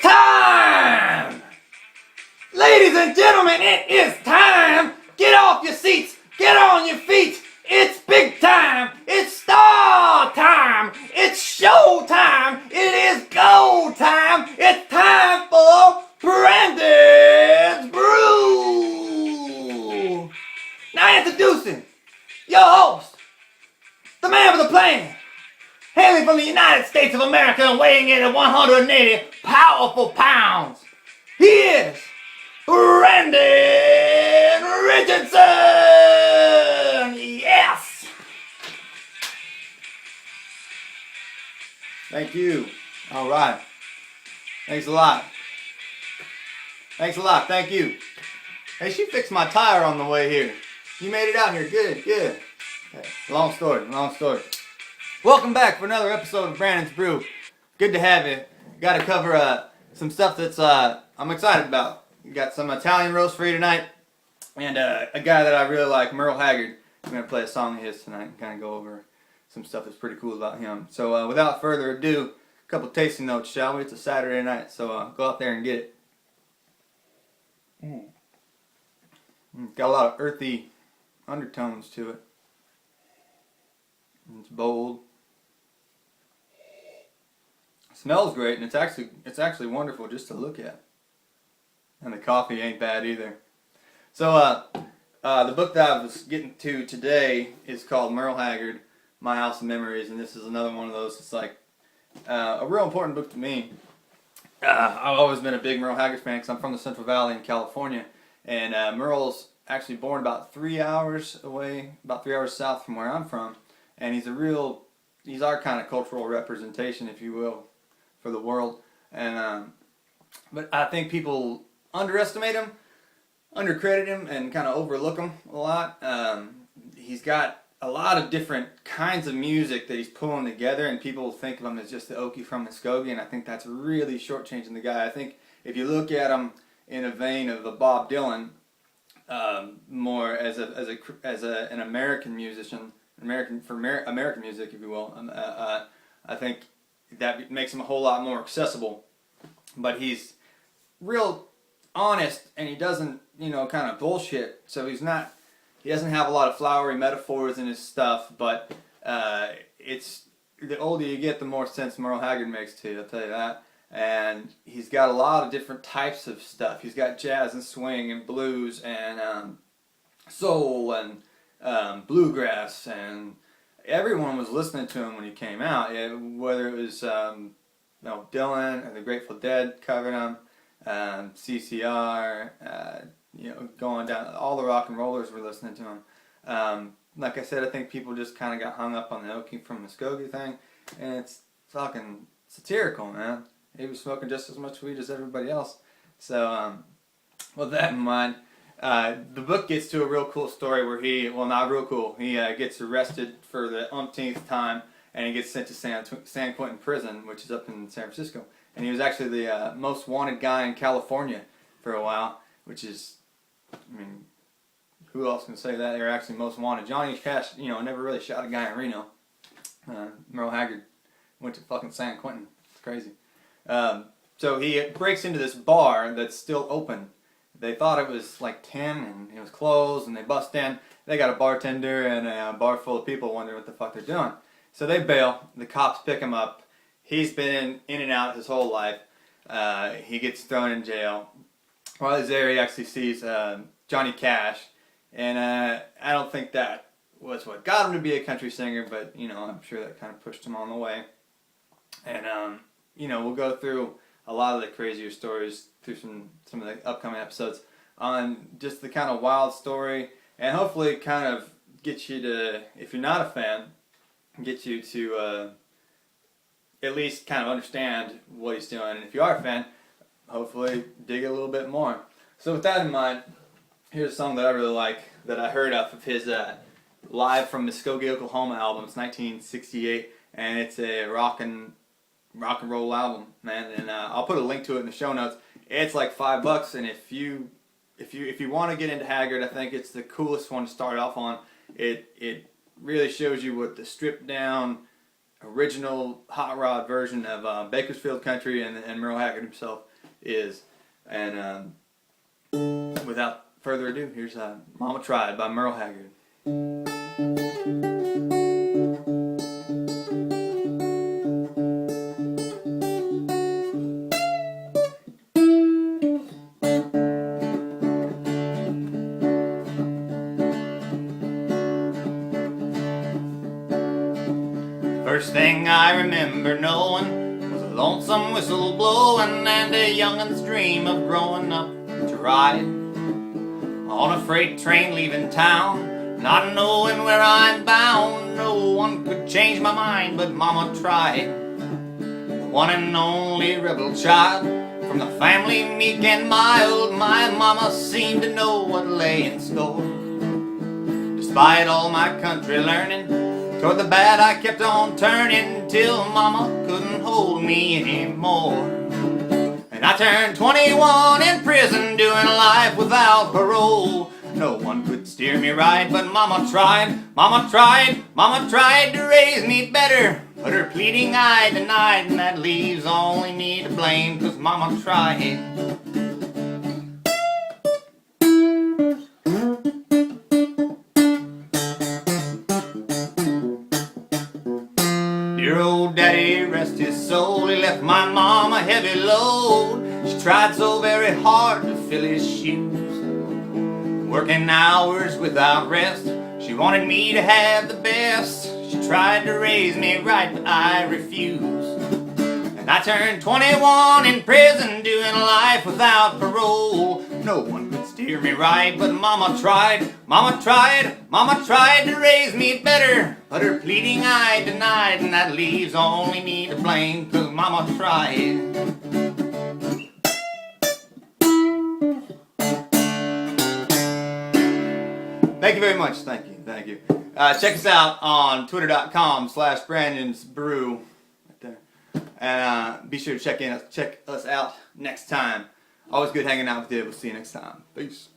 time! Ladies and gentlemen, it is time! Get off your seats! Get on your feet! It's big time! It's star time! It's show time! It is go time! It's time for Brandon's Brew! Now introducing your host, the man with the plan, hailing from the United States of America and weighing in at 180 powerful pounds. He is Brandon Richardson! Yes! Thank you. All right. Thanks a lot. Thanks a lot. Thank you. Hey, she fixed my tire on the way here. You made it out here. Good, good. Okay. Long story. Welcome back for another episode of Brandon's Brew. Good to have you. Got to cover some stuff that's I'm excited about. We got some Italian roast for you tonight, and a guy that I really like, Merle Haggard. I'm going to play a song of his tonight and kind of go over some stuff that's pretty cool about him. So without further ado, a couple tasting notes, shall we? It's a Saturday night, so go out there and get it. Got a lot of earthy undertones to it. It's bold. It smells great, and it's actually wonderful just to look at. And the coffee ain't bad either. So the book that I was getting to today is called Merle Haggard, My House of Memories, and this is another one of those. It's like a real important book to me. I've always been a big Merle Haggard fan because I'm from the Central Valley in California, and Merle's actually born about 3 hours away, about 3 hours south from where I'm from, and he's our kind of cultural representation, if you will, for the world. And but I think people underestimate him, undercredit him, and kind of overlook him a lot. He's got a lot of different kinds of music that he's pulling together, and people think of him as just the Okie from Muskogee, and I think that's really shortchanging the guy. I think if you look at him in a vein of a Bob Dylan, more as an American musician, American music, if you will, I think that makes him a whole lot more accessible. But he's real honest, and he doesn't, kind of bullshit. So he doesn't have a lot of flowery metaphors in his stuff, but it's the older you get, the more sense Merle Haggard makes to you, I'll tell you that. And he's got a lot of different types of stuff. He's got jazz and swing and blues and soul and bluegrass, and everyone was listening to him when he came out, whether it was Dylan or the Grateful Dead covered him, CCR, going down, all the rock and rollers were listening to him. Like I said, I think people just kind of got hung up on the Okie from Muskogee thing, and it's fucking satirical, man. He was smoking just as much weed as everybody else. So, with that in mind, the book gets to a real cool story where he gets arrested for the umpteenth time, and he gets sent to San Quentin prison, which is up in San Francisco. And he was actually the most wanted guy in California for a while, which is, who else can say that? They're actually most wanted. Johnny Cash, never really shot a guy in Reno. Merle Haggard went to fucking San Quentin. It's crazy. So he breaks into this bar that's still open. They thought it was like 10 and it was closed, and they bust in. They got a bartender and a bar full of people wondering what the fuck they're doing. So they bail. The cops pick him up. He's been in and out his whole life. He gets thrown in jail. While he's there, he actually sees Johnny Cash, and I don't think that was what got him to be a country singer, but I'm sure that kind of pushed him on the way. And we'll go through a lot of the crazier stories through some of the upcoming episodes on just the kind of wild story, and hopefully kind of get you to, if you're not a fan, get you to at least kind of understand what he's doing, and if you are a fan, hopefully dig it a little bit more. So with that in mind, here's a song that I really like that I heard off of his Live from Muskogee, Oklahoma album. It's 1968, and it's a rock and roll album, man. And I'll put a link to it in the show notes. It's like $5, and if you want to get into Haggard, I think it's the coolest one to start off on. It really shows you what the stripped down original hot rod version of Bakersfield country and Merle Haggard himself is. And without further ado, here's Mama Tried by Merle Haggard. First thing I remember knowing was a lonesome whistle blowing and a youngin's dream of growing up to ride on a freight train leaving town, not knowing where I'm bound. No one could change my mind, but Mama tried. One and only rebel child from the family meek and mild, my Mama seemed to know what lay in store. Despite all my country learning, toward the bad I kept on turning till Mama couldn't hold me anymore. And I turned 21 in prison doing life without parole. No one could steer me right, but Mama tried, Mama tried, Mama tried to raise me better. But her pleading I denied, and that leaves only me to blame, 'cause Mama tried. Dear old daddy, rest his soul, he left my mom a heavy load. She tried so very hard to fill his shoes, working hours without rest. She wanted me to have the best. She tried to raise me right, but I refused. And I turned 21 in prison doing life without parole. No one could steer me right, but Mama tried, Mama tried, Mama tried to raise me better. But her pleading I denied, and that leaves only me to blame, 'cause Mama tried. Thank you very much. Thank you. Thank you. Check us out on twitter.com/Brandon's Brew. Right there. And be sure to check us out next time. Always good hanging out with you. We'll see you next time. Peace.